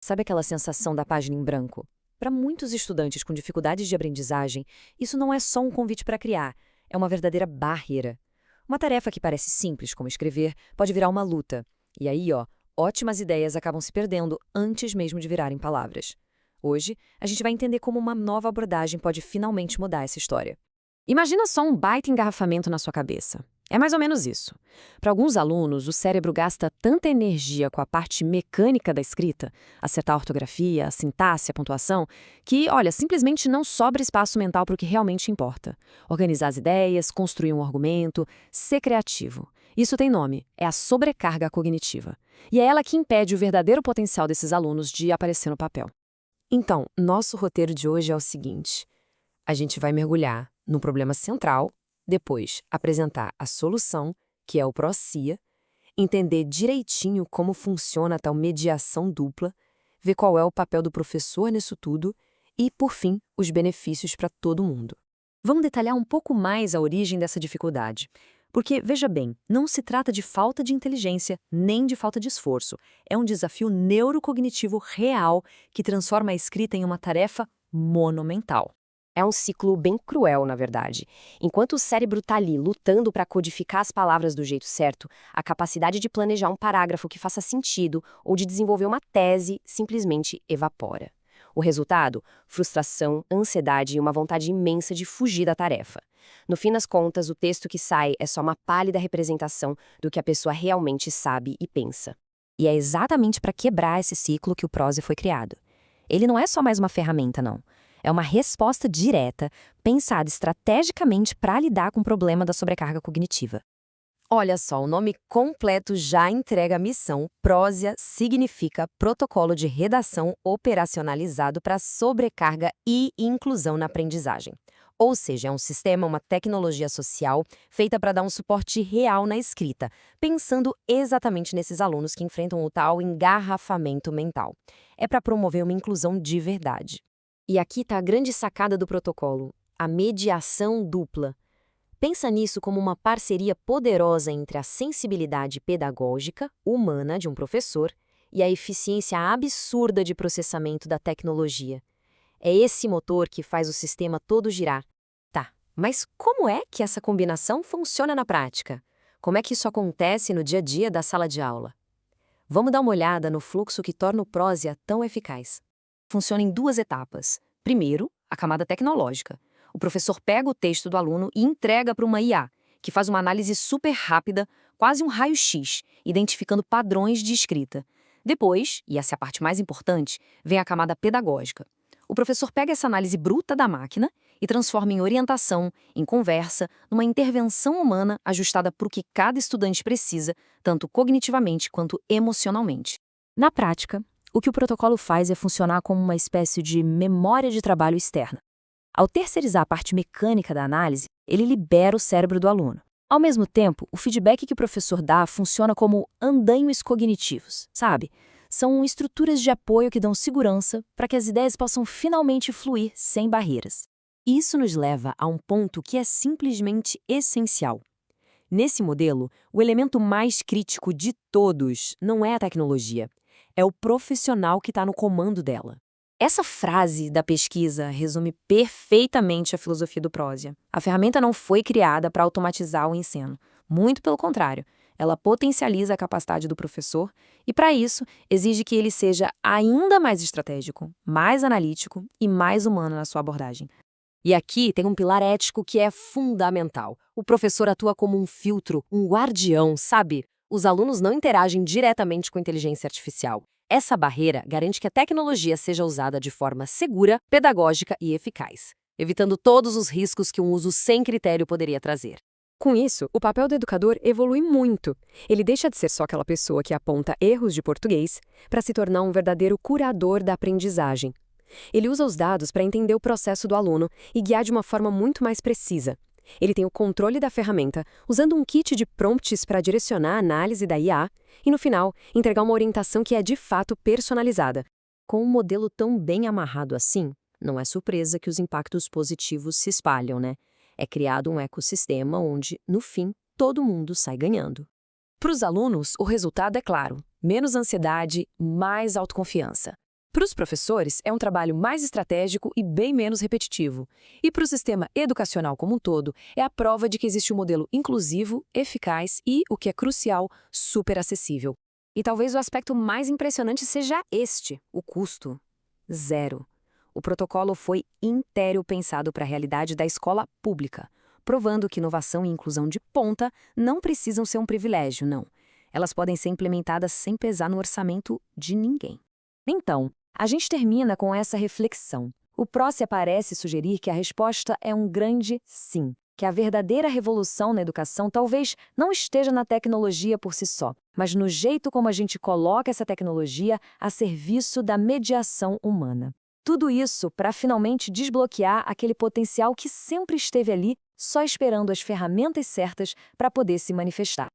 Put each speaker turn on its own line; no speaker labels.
Sabe aquela sensação da página em branco? Para muitos estudantes com dificuldades de aprendizagem, isso não é só um convite para criar, é uma verdadeira barreira. Uma tarefa que parece simples, como escrever, pode virar uma luta. E aí, ótimas ideias acabam se perdendo antes mesmo de virarem palavras. Hoje, a gente vai entender como uma nova abordagem pode finalmente mudar essa história. Imagina só um baita engarrafamento na sua cabeça. É mais ou menos isso. Para alguns alunos, o cérebro gasta tanta energia com a parte mecânica da escrita, acertar a ortografia, a sintaxe, a pontuação, que, olha, simplesmente não sobra espaço mental para o que realmente importa. Organizar as ideias, construir um argumento, ser criativo. Isso tem nome, é a sobrecarga cognitiva. E é ela que impede o verdadeiro potencial desses alunos de aparecer no papel. Então, nosso roteiro de hoje é o seguinte: a gente vai mergulhar no problema central, depois apresentar a solução, que é o PROCIA, entender direitinho como funciona a tal mediação dupla, ver qual é o papel do professor nisso tudo e, por fim, os benefícios para todo mundo. Vamos detalhar um pouco mais a origem dessa dificuldade. Porque, veja bem, não se trata de falta de inteligência nem de falta de esforço. É um desafio neurocognitivo real que transforma a escrita em uma tarefa monumental.
É um ciclo bem cruel, na verdade. Enquanto o cérebro está ali lutando para codificar as palavras do jeito certo, a capacidade de planejar um parágrafo que faça sentido ou de desenvolver uma tese simplesmente evapora. O resultado? Frustração, ansiedade e uma vontade imensa de fugir da tarefa. No fim das contas, o texto que sai é só uma pálida representação do que a pessoa realmente sabe e pensa. E é exatamente para quebrar esse ciclo que o Prose foi criado. Ele não é só mais uma ferramenta, não. É uma resposta direta, pensada estrategicamente para lidar com o problema da sobrecarga cognitiva.
Olha só, o nome completo já entrega a missão. Prósia significa Protocolo de Redação Operacionalizado para Sobrecarga e Inclusão na Aprendizagem. Ou seja, é um sistema, uma tecnologia social feita para dar um suporte real na escrita, pensando exatamente nesses alunos que enfrentam o tal engarrafamento mental. É para promover uma inclusão de verdade.
E aqui está a grande sacada do protocolo, a mediação dupla. Pensa nisso como uma parceria poderosa entre a sensibilidade pedagógica, humana de um professor e a eficiência absurda de processamento da tecnologia. É esse motor que faz o sistema todo girar. Tá, mas como é que essa combinação funciona na prática? Como é que isso acontece no dia a dia da sala de aula? Vamos dar uma olhada no fluxo que torna o Prósia tão eficaz. Funciona em duas etapas. Primeiro, a camada tecnológica. O professor pega o texto do aluno e entrega para uma IA, que faz uma análise super rápida, quase um raio-x, identificando padrões de escrita. Depois, e essa é a parte mais importante, vem a camada pedagógica. O professor pega essa análise bruta da máquina e transforma em orientação, em conversa, numa intervenção humana ajustada para o que cada estudante precisa, tanto cognitivamente quanto emocionalmente. Na prática, o que o protocolo faz é funcionar como uma espécie de memória de trabalho externa. Ao terceirizar a parte mecânica da análise, ele libera o cérebro do aluno. Ao mesmo tempo, o feedback que o professor dá funciona como andainhos cognitivos, sabe? São estruturas de apoio que dão segurança para que as ideias possam finalmente fluir sem barreiras. Isso nos leva a um ponto que é simplesmente essencial. Nesse modelo, o elemento mais crítico de todos não é a tecnologia, é o profissional que está no comando dela. Essa frase da pesquisa resume perfeitamente a filosofia do Prósia. A ferramenta não foi criada para automatizar o ensino. Muito pelo contrário, ela potencializa a capacidade do professor e, para isso, exige que ele seja ainda mais estratégico, mais analítico e mais humano na sua abordagem. E aqui tem um pilar ético que é fundamental. O professor atua como um filtro, um guardião, sabe? Os alunos não interagem diretamente com a inteligência artificial. Essa barreira garante que a tecnologia seja usada de forma segura, pedagógica e eficaz, evitando todos os riscos que um uso sem critério poderia trazer.
Com isso, o papel do educador evolui muito. Ele deixa de ser só aquela pessoa que aponta erros de português para se tornar um verdadeiro curador da aprendizagem. Ele usa os dados para entender o processo do aluno e guiar de uma forma muito mais precisa. Ele tem o controle da ferramenta, usando um kit de prompts para direcionar a análise da IA e, no final, entregar uma orientação que é de fato personalizada.
Com um modelo tão bem amarrado assim, não é surpresa que os impactos positivos se espalham, né? É criado um ecossistema onde, no fim, todo mundo sai ganhando.
Para os alunos, o resultado é claro: menos ansiedade, mais autoconfiança.
Para os professores, é um trabalho mais estratégico e bem menos repetitivo. E para o sistema educacional como um todo, é a prova de que existe um modelo inclusivo, eficaz e, o que é crucial, super acessível.
E talvez o aspecto mais impressionante seja este, o custo. Zero. O protocolo foi inteiro pensado para a realidade da escola pública, provando que inovação e inclusão de ponta não precisam ser um privilégio, não. Elas podem ser implementadas sem pesar no orçamento de ninguém.
Então, a gente termina com essa reflexão. O Prosser parece sugerir que a resposta é um grande sim, que a verdadeira revolução na educação talvez não esteja na tecnologia por si só, mas no jeito como a gente coloca essa tecnologia a serviço da mediação humana. Tudo isso para finalmente desbloquear aquele potencial que sempre esteve ali, só esperando as ferramentas certas para poder se manifestar.